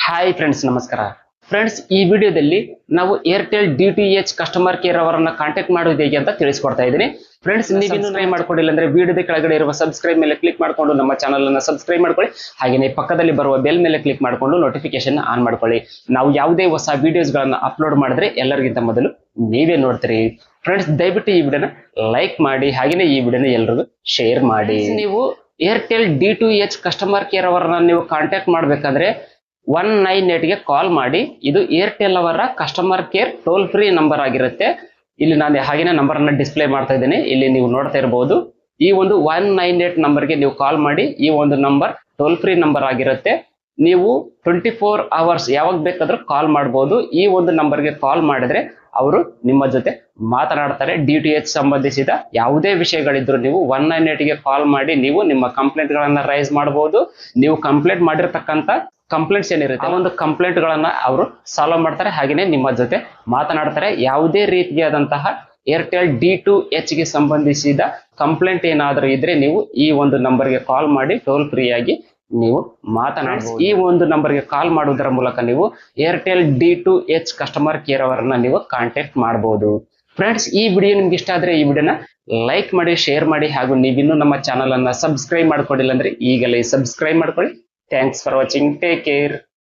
Hi friends, ನಮಸ್ಕಾರ friends. ಈ ವಿಡಿಯೋದಲ್ಲಿ ನಾವು ಏರ್ಟೆಲ್ DTH ಕಸ್ಟಮರ್ ಕೇರ್ ಅವರನ್ನ ಕಾಂಟ್ಯಾಕ್ಟ್ ಮಾಡೋದು ಹೇಗೆ ಅಂತ ತಿಳಿಸ್ಕೊಡ್ತಾ ಇದ್ದೀನಿ. ಫ್ರೆಂಡ್ಸ್, ನೀವು ಸಬ್ಸ್ಕ್ರೈಬ್ ಮಾಡ್ಕೊಂಡಿಲ್ಲ ಅಂದ್ರೆ ವಿಡಿಯೋದ ಕೆಳಗಡೆ ಇರುವ ಸಬ್ಸ್ಕ್ರೈಬ್ ಮೇಲೆ ಕ್ಲಿಕ್ ಮಾಡ್ಕೊಂಡು ನಮ್ಮ ಚಾನಲ್ ಅನ್ನ ಸಬ್ಸ್ಕ್ರೈಬ್ ಮಾಡ್ಕೊಳ್ಳಿ. ಹಾಗೆಯೇ ಪಕ್ಕದಲ್ಲಿ ಬರುವ ಬೆಲ್ ಮೇಲೆ ಕ್ಲಿಕ್ ಮಾಡ್ಕೊಂಡು ನೋಟಿಫಿಕೇಶನ್ ಆನ್ ಮಾಡ್ಕೊಳ್ಳಿ. ನಾವು ಯಾವುದೇ ಹೊಸ ವಿಡಿಯೋಸ್ ಗಳನ್ನ ಅಪ್ಲೋಡ್ ಮಾಡಿದ್ರೆ ಎಲ್ಲರಿಗಿಂತ ಮೊದಲು ನೀವೇ ನೋಡ್ತೀರಿ. ಫ್ರೆಂಡ್ಸ್, ದಯವಿಟ್ಟು ಈ ವಿಡಿಯೋನ ಲೈಕ್ ಮಾಡಿ, ಹಾಗೆಯೇ ಈ ವಿಡಿಯೋನ ಎಲ್ರಿಗೂ ಶೇರ್ ಮಾಡಿ. ನೀವು ಏರ್ಟೆಲ್ DTH ಕಸ್ಟಮರ್ ಕೇರ್ ಅವರನ್ನ ನೀವು ಕಾಂಟ್ಯಾಕ್ಟ್ ಮಾಡ್ಬೇಕಾದ್ರೆ 198ಗೆ ಕಾಲ್ ಮಾಡಿ. ಇದು ಏರ್ಟೆಲ್ ಅವರ customer care toll free number ಆಗಿರುತ್ತೆ. ಇಲ್ಲಿ ನಾನು ಹಾಗೇನೆ ನಂಬರ್ ಅನ್ನ ಡಿಸ್ಪ್ಲೇ ಮಾಡ್ತಾ ಇದ್ದೀನಿ, ಇಲ್ಲಿ ನೀವು ನೋಡ್ತಾ ಇರಬಹುದು. ಈ ಒಂದು 198 ನಂಬರ್ಗೆ ನೀವು ಕಾಲ್ ಮಾಡಿ. ಈ ಒಂದು ನಂಬರ್ ಟೋಲ್ ಫ್ರೀ ನಂಬರ್ ಆಗಿರುತ್ತೆ. ನೀವು 24 ಅವರ್ಸ್ ಯಾವಾಗ ಬೇಕಾದ್ರೂ ಕಾಲ್ ಮಾಡಬಹುದು. ಈ ಒಂದು ನಂಬರ್ಗೆ ಕಾಲ್ ಮಾಡಿದ್ರೆ ಅವರು ನಿಮ್ಮ ಜೊತೆ ಮಾತನಾಡ್ತಾರೆ. DTH ಸಂಬಂಧಿಸಿದ ಯಾವುದೇ ವಿಷಯಗಳಿದ್ರು ನೀವು 198ಗೆ ಕಾಲ್ ಮಾಡಿ ನೀವು ನಿಮ್ಮ ಕಂಪ್ಲೇಂಟ್ ಗಳನ್ನ ರೈಸ್ ಮಾಡಬಹುದು. ನೀವು ಕಂಪ್ಲೇಂಟ್ ಮಾಡಿರ್ತಕ್ಕಂಥ ಕಂಪ್ಲೇಂಟ್ಸ್ ಏನಿರುತ್ತೆ ಆ ಒಂದು ಕಂಪ್ಲೇಂಟ್ ಗಳನ್ನ ಅವರು ಸಾಲ್ವ್ ಮಾಡ್ತಾರೆ, ಹಾಗೇನೆ ನಿಮ್ಮ ಜೊತೆ ಮಾತನಾಡ್ತಾರೆ. ಯಾವುದೇ ರೀತಿಯಾದಂತಹ ಏರ್ಟೆಲ್ D2H ಗೆ ಸಂಬಂಧಿಸಿದ ಕಂಪ್ಲೇಂಟ್ ಏನಾದರೂ ಇದ್ರೆ ನೀವು ಈ ಒಂದು ನಂಬರ್ಗೆ ಕಾಲ್ ಮಾಡಿ ಟೋಲ್ ಫ್ರೀ ಆಗಿ ನೀವು ಮಾತನಾಡಬಹುದು. ಈ ಒಂದು ನಂಬರ್ಗೆ ಕಾಲ್ ಮಾಡುವುದರ ಮೂಲಕ ನೀವು ಏರ್ಟೆಲ್ D2H ಕಸ್ಟಮರ್ ಕೇರ್ ಅವರನ್ನ ನೀವು ಕಾಂಟ್ಯಾಕ್ಟ್ ಮಾಡಬಹುದು. ಫ್ರೆಂಡ್ಸ್, ಈ ವಿಡಿಯೋ ನಿಮ್ಗೆ ಇಷ್ಟ ಆದ್ರೆ ಈ ವಿಡಿಯೋನ ಲೈಕ್ ಮಾಡಿ, ಶೇರ್ ಮಾಡಿ, ಹಾಗೂ ನೀವಿನ್ನೂ ನಮ್ಮ ಚಾನಲ್ ಅನ್ನ ಸಬ್ಸ್ಕ್ರೈಬ್ ಮಾಡ್ಕೊಂಡಿಲ್ಲ ಅಂದ್ರೆ ಈಗಲೇ ಸಬ್ಸ್ಕ್ರೈಬ್ ಮಾಡ್ಕೊಳ್ಳಿ. Thanks for watching. Take care.